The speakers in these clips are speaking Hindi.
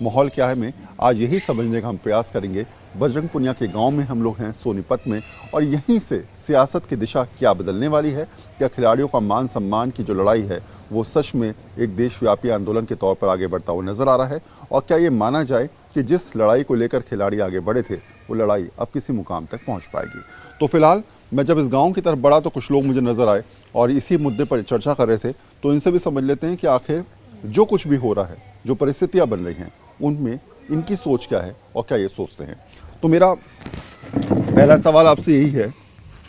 माहौल क्या है में आज यही समझने का हम प्रयास करेंगे। बजरंग पुनिया के गांव में हम लोग हैं, सोनीपत में, और यहीं से सियासत की दिशा क्या बदलने वाली है। क्या खिलाड़ियों का मान सम्मान की जो लड़ाई है वो सच में एक देशव्यापी आंदोलन के तौर पर आगे बढ़ता हुआ नजर आ रहा है, और क्या ये माना जाए कि जिस लड़ाई को लेकर खिलाड़ी आगे बढ़े थे वो लड़ाई अब किसी मुकाम तक पहुंच पाएगी। तो फिलहाल मैं जब इस गांव की तरफ बढ़ा तो कुछ लोग मुझे नजर आए और इसी मुद्दे पर चर्चा कर रहे थे, तो इनसे भी समझ लेते हैं कि आखिर जो कुछ भी हो रहा है, जो परिस्थितियां बन रही हैं, उनमें इनकी सोच क्या है और क्या ये सोचते हैं। तो मेरा पहला सवाल आपसे यही है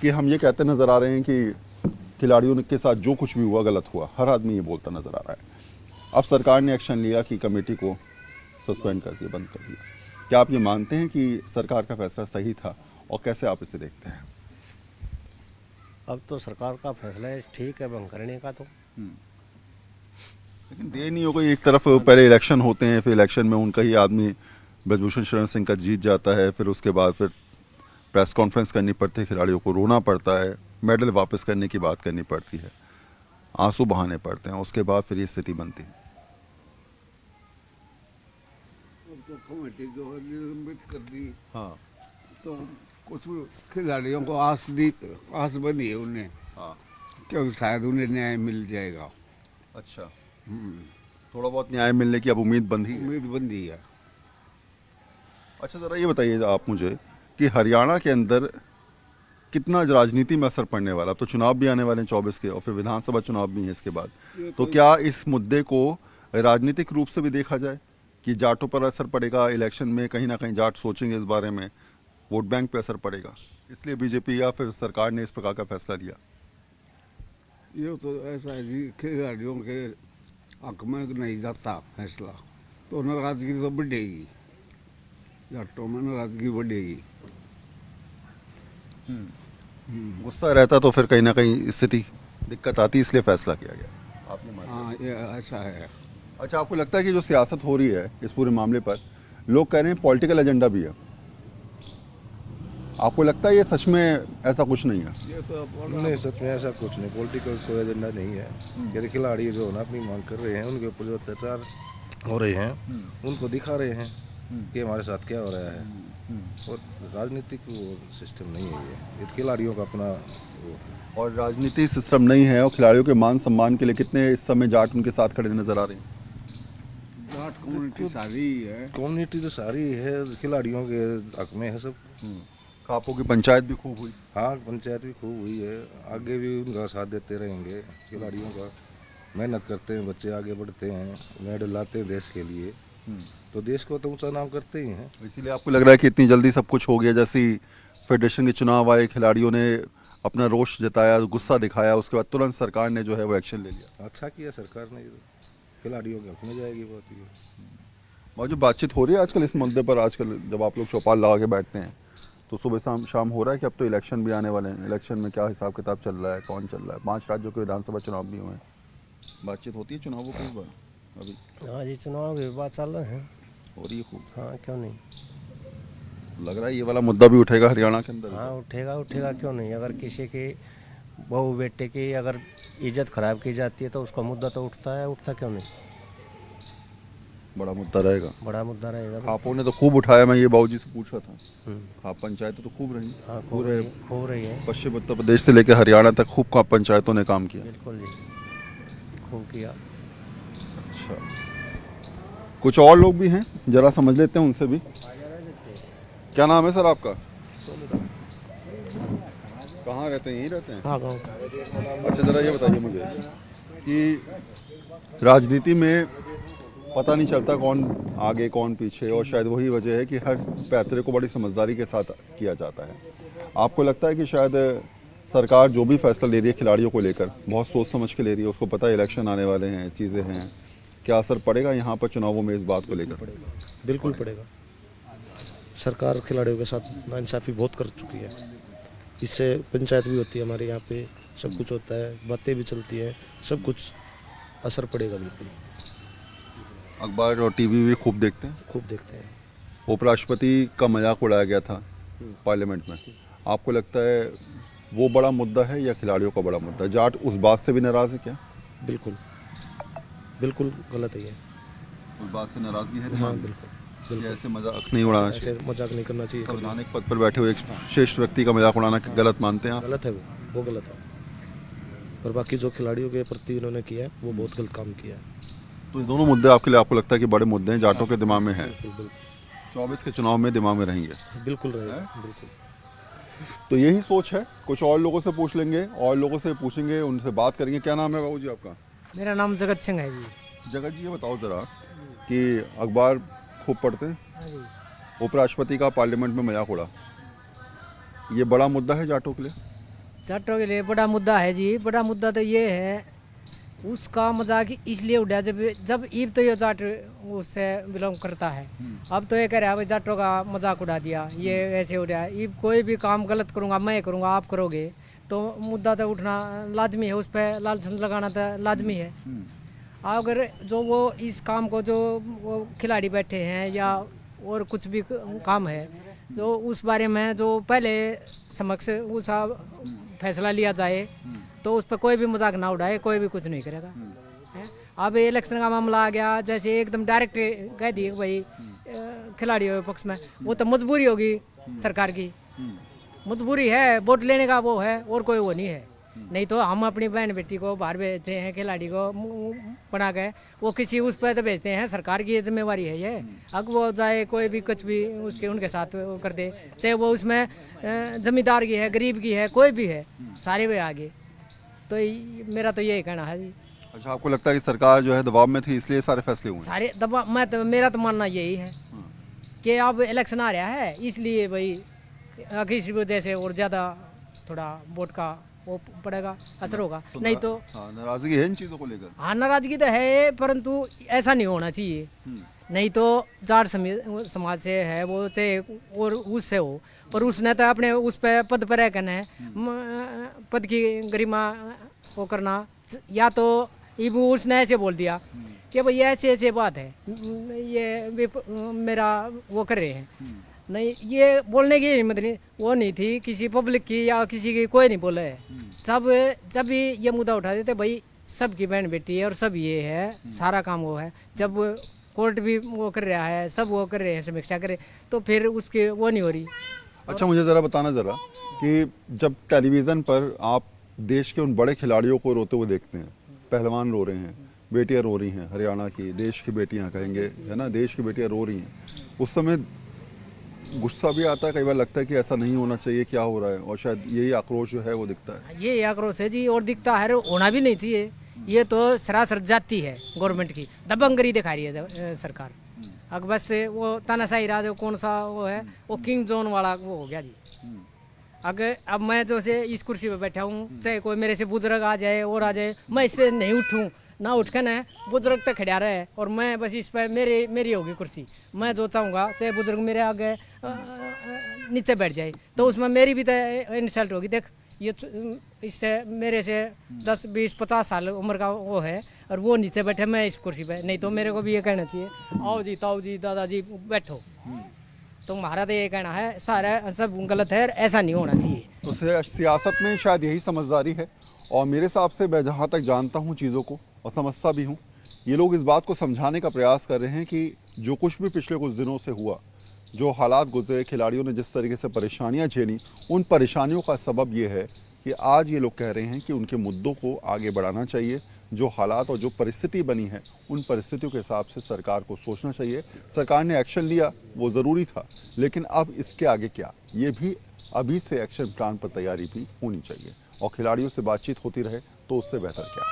कि हम ये कहते नजर आ रहे हैं कि खिलाड़ियों के साथ जो कुछ भी हुआ गलत हुआ, हर आदमी ये बोलता नजर आ रहा है। अब सरकार ने एक्शन लिया कि कमेटी को सस्पेंड कर दिया, बंद कर दिया। क्या आप ये मानते हैं कि सरकार का फैसला सही था और कैसे आप इसे देखते हैं? अब तो सरकार का फैसला है, ठीक है बंद करने का। तो लेकिन दे नहीं होगा। एक तरफ पहले इलेक्शन होते हैं, फिर इलेक्शन में उनका ही आदमी ब्रजभूषण शरण सिंह का जीत जाता है, फिर उसके बाद फिर प्रेस कॉन्फ्रेंस करनी पड़ती है, खिलाड़ियों को रोना पड़ता है, मेडल वापस करने की बात करनी पड़ती है, आंसू बहाने पड़ते हैं, उसके बाद फिर ये स्थिति बनती है। अब तो कमेटी जो है निलंबित कर दी, हाँ तो कुछ खिलाड़ियों को आस बंधी है उन्हें, हाँ। क्योंकि शायद उन्हें न्याय मिल जाएगा। अच्छा, थोड़ा बहुत न्याय मिलने की अब उम्मीद बंधी है। उम्मीद बंधी है। अच्छा, ज़रा ये बताइए आप मुझे कि हरियाणा के अंदर कितना राजनीति में असर पड़ने वाला। अब तो चुनाव भी आने वाले हैं 24 के, और फिर विधानसभा चुनाव भी है इसके बाद। तो क्या इस मुद्दे को राजनीतिक रूप से भी देखा जाए कि जाटों पर असर पड़ेगा इलेक्शन में? कहीं ना कहीं जाट सोचेंगे इस बारे में, वोट बैंक पे असर पड़ेगा, इसलिए बीजेपी या फिर सरकार ने इस प्रकार का फैसला लिया? ये तो ऐसा है जी, खिलाड़ियों के हक में नहीं जाता फैसला तो नाराजगी तो बढ़ेगी, जाटों में नाराजगी बढ़ेगी। गुस्सा रहता तो फिर कहीं ना कहीं स्थिति दिक्कत आती, इसलिए फैसला किया गया, आपने माना? हाँ, ये ऐसा है। अच्छा, आपको लगता है कि जो सियासत हो रही है इस पूरे मामले पर, लोग कह रहे हैं पॉलिटिकल एजेंडा भी है, आपको लगता है ये सच में ऐसा कुछ नहीं है? ये तो नहीं, सच में ऐसा कुछ नहीं, पॉलिटिकल कोई एजेंडा नहीं है। यदि खिलाड़ी जो ना अपनी मांग कर रहे हैं, उनके ऊपर जो अत्याचार हो रहे हैं, उनको दिखा रहे हैं कि हमारे साथ क्या हो रहा है, और राजनीतिक वो सिस्टम नहीं है ये खिलाड़ियों का अपना वो है। और राजनीति सिस्टम नहीं है, और खिलाड़ियों के मान सम्मान के लिए कितने इस समय जाट उनके साथ खड़े नजर आ रहे हैं? जाट कम्युनिटी सारी ही है। कम्युनिटी तो सारी है, खिलाड़ियों के हक में है सब। खापों की पंचायत भी खूब हुई। हाँ, पंचायत भी खूब हुई है, आगे भी उनका साथ देते रहेंगे। खिलाड़ियों का मेहनत करते हैं बच्चे, आगे बढ़ते हैं, मेडल लाते हैं देश के लिए, तो देश को तो ऊंचा नाम करते ही हैं। इसीलिए आपको लग रहा है कि इतनी जल्दी सब कुछ हो गया? जैसे ही फेडरेशन के चुनाव आए, खिलाड़ियों ने अपना रोष जताया, गुस्सा दिखाया, उसके बाद तुरंत सरकार ने जो है वो एक्शन ले लिया। अच्छा किया सरकार ने, ये तो खिलाड़ियों के हक में जाएगी बहुत ही। और जो बातचीत हो रही है आजकल इस मुद्दे पर, आजकल जब आप लोग चौपाल लगा के बैठते हैं तो सुबह शाम शाम हो रहा है कि अब तो इलेक्शन भी आने वाले हैं, इलेक्शन में क्या हिसाब किताब चल रहा है, कौन चल रहा है? 5 राज्यों के विधानसभा चुनाव भी हुए हैं, बातचीत होती है चुनावों की इस बार? अभी हाँ जी, चुनाव की बात चल रहे हैं। हो रही है खूब। हाँ, क्यों नहीं। लग रहा है ये वाला मुद्दा भी उठेगा हरियाणा के अंदर। हाँ, उठेगा उठेगा, क्यों नहीं। अगर किसी की बहू बेटे की अगर इज्जत खराब की जाती है तो उसका मुद्दा तो उठता है, उठता क्यों नहीं। बड़ा मुद्दा रहेगा। बड़ा मुद्दा रहेगा। खापों ने तो खूब उठाया, मैं ये बाबूजी से पूछा था। हम्म। खाप पंचायतें तो खूब रही। हाँ, पूरे हो रही है। पश्चिम उत्तर प्रदेश से लेकर हरियाणा तक खूब खाप पंचायतों ने काम किया। बिल्कुल जी, खूब किया। अच्छा, कुछ और लोग भी हैं, जरा समझ लेते हैं उनसे भी। क्या नाम है सर आपका? कहाँ रहते हैं? यहीं रहते हैं? हाँ, गाँव। अच्छा, ज़रा ये बताइए मुझे कि राजनीति में पता नहीं चलता कौन आगे कौन पीछे, और शायद वही वजह है कि हर फैसले को बड़ी समझदारी के साथ किया जाता है। आपको लगता है कि शायद सरकार जो भी फैसला ले रही है खिलाड़ियों को लेकर, बहुत सोच समझ के ले रही है? उसको पता है इलेक्शन आने वाले हैं, चीज़ें हैं, क्या असर पड़ेगा यहाँ पर चुनावों में इस बात को लेकर? बिल्कुल पड़ेगा। सरकार खिलाड़ियों के साथ नाइंसाफ़ी बहुत कर चुकी है, इससे पंचायत भी होती है हमारे यहाँ पे, सब कुछ होता है, बातें भी चलती हैं, सब कुछ असर पड़ेगा बिल्कुल। अखबार और टीवी भी खूब देखते हैं? खूब देखते हैं। उपराष्ट्रपति का मजाक उड़ाया गया था पार्लियामेंट में, आपको लगता है वो बड़ा मुद्दा है या खिलाड़ियों का बड़ा मुद्दा है? जाट उस बात से भी नाराज़ है क्या? बिल्कुल बिल्कुल गलत है ये। उस बात से नाराजगी है? हाँ बिल्कुल कि ऐसे मजाक नहीं उड़ाना चाहिए। ऐसे मजाक नहीं करना चाहिए। संवैधानिक पद पर बैठे हुए एक श्रेष्ठ व्यक्ति का मजाक उड़ाना गलत मानते हैं आप? गलत है वो गलत है। और बाकी जो खिलाड़ियों के प्रति उन्होंने किया है वो बहुत गलत काम किया है। तो ये दोनों मुद्दे आपके लिए, आपको लगता है कि बड़े मुद्दे हैं, जाटों के दिमाग में हैं, बिल्कुल 24 के चुनाव में दिमाग में रहेंगे? बिल्कुल रहेगा बिल्कुल। तो यही सोच है। कुछ और लोगों से पूछ लेंगे, और लोगों से पूछेंगे, उनसे बात करेंगे। क्या नाम है बाबू जी आपका? मेरा नाम जगत सिंह है जी। जगत जी, ये बताओ ज़रा कि अखबार खूब पढ़ते हैं, हाँ जी। उपराष्ट्रपति का पार्लियामेंट में मजाक उड़ा, ये बड़ा मुद्दा है जाटों के लिए? जाटों के लिए बड़ा मुद्दा है जी। बड़ा मुद्दा तो ये है, उसका मजाक इसलिए उड़ा जब ईब तो ये जाट उससे बिलोंग करता है। अब तो ये कह रहा है भाई जाटों का मजाक उड़ा दिया, ये ऐसे उड़ा। ईब कोई भी काम गलत करूँगा, मैं करूँगा, आप करोगे, तो मुद्दा तो उठना लाजमी है, उस पर लाल लगाना तो लाजमी है। अगर जो वो इस काम को, जो वो खिलाड़ी बैठे हैं या और कुछ भी काम है, जो उस बारे में जो पहले समक्ष उसका फैसला लिया जाए, तो उस पर कोई भी मजाक ना उड़ाए, कोई भी कुछ नहीं करेगा। है? अब इलेक्शन का मामला आ गया, जैसे एकदम डायरेक्ट कह दिए भाई खिलाड़ियों के पक्ष में, वो तो मजबूरी होगी सरकार की, मजबूरी है, वोट लेने का वो है, और कोई वो नहीं है। नहीं तो हम अपनी बहन बेटी को बाहर भेजते हैं, खिलाड़ी को पढ़ा के, वो किसी उस पर तो भेजते हैं, सरकार की जिम्मेवारी है ये। अब वो जाए कोई भी कुछ भी उसके उनके साथ वो कर दे, चाहे वो उसमें जमींदार की है, गरीब की है, कोई भी है, सारे वे आगे। तो मेरा तो यही कहना है जी। अच्छा, आपको लगता है कि सरकार जो है दबाव में थी इसलिए सारे फैसले हुए? सारे दबाव, मेरा तो मानना यही है कि अब इलेक्शन आ रहा है, इसलिए भाई किसी वजह से और ज़्यादा थोड़ा वोट का वो पड़ेगा, असर होगा। नहीं तो नाराजगी है इन चीज़ों को लेकर? हाँ, नाराजगी तो है, परंतु ऐसा नहीं होना चाहिए। नहीं तो जाट समाज से है वो, चाहे और उससे हो, पर उसने तो अपने उस पे पद पर रह करना है, पद की गरिमा वो करना। या तो उसने ऐसे बोल दिया कि भाई ऐसे ऐसे बात है, ये मेरा वो कर रहे हैं, नहीं, ये बोलने की हिम्मत नहीं, वो नहीं थी किसी पब्लिक की या किसी की, कोई नहीं बोला है। तब जब भी ये मुद्दा उठा देते भाई सबकी बहन बेटी है और सब ये है, सारा काम वो है। जब कोर्ट भी वो कर रहा है, सब वो कर रहे हैं, समीक्षा करे, तो फिर उसके वो नहीं हो रही। अच्छा, मुझे ज़रा बताना ज़रा कि जब टेलीविज़न पर आप देश के उन बड़े खिलाड़ियों को रोते हुए देखते हैं, पहलवान रो रहे हैं, बेटियां रो रही हैं, हरियाणा की देश की बेटियां कहेंगे, है ना, देश की बेटियां रो रही हैं, उस समय गुस्सा भी आता है, कई बार लगता है कि ऐसा नहीं होना चाहिए, क्या हो रहा है, और शायद यही आक्रोश जो है वो दिखता है। ये आक्रोश है जी, और दिखता है, होना भी नहीं चाहिए। ये तो सरासर जाती है गवर्नमेंट की, दबंगरी दिखा रही है सरकार। अब बस वो तानाशाही राज कौन सा वो है, वो किंग जोन वाला वो हो गया जी। अगर अब मैं जो से इस कुर्सी पे बैठा हूँ, चाहे कोई मेरे से बुजुर्ग आ जाए और आ जाए, मैं इस पर नहीं उठूँ, ना उठकर ना बुजुर्ग तक खड़ा रहे, और मैं बस इस पर मेरी होगी कुर्सी, मैं जो चाहूँगा, चाहे बुजुर्ग मेरे आगे नीचे बैठ जाए, तो उसमें मेरी भी तो इंसल्ट होगी। देख, ये इससे मेरे से 10 20 50 साल उम्र का वो है, और वो नीचे बैठे, मैं इस कुर्सी पे। नहीं तो मेरे को भी ये कहना चाहिए, आओ जी, ताऊ जी, दादाजी बैठो। तुम्हारा तो ये कहना है सारा सब गलत है, ऐसा नहीं होना चाहिए। तो सियासत में शायद यही समझदारी है, और मेरे हिसाब से मैं जहाँ तक जानता हूँ चीज़ों को और समझता भी हूँ, ये लोग इस बात को समझाने का प्रयास कर रहे हैं कि जो कुछ भी पिछले कुछ दिनों से हुआ, जो हालात गुजरे, खिलाड़ियों ने जिस तरीके से परेशानियां झेली, उन परेशानियों का सबब ये है कि आज ये लोग कह रहे हैं कि उनके मुद्दों को आगे बढ़ाना चाहिए। जो हालात और जो परिस्थिति बनी है, उन परिस्थितियों के हिसाब से सरकार को सोचना चाहिए। सरकार ने एक्शन लिया, वो ज़रूरी था, लेकिन अब इसके आगे क्या, ये भी अभी से एक्शन प्लान पर तैयारी भी होनी चाहिए, और खिलाड़ियों से बातचीत होती रहे तो उससे बेहतर क्या।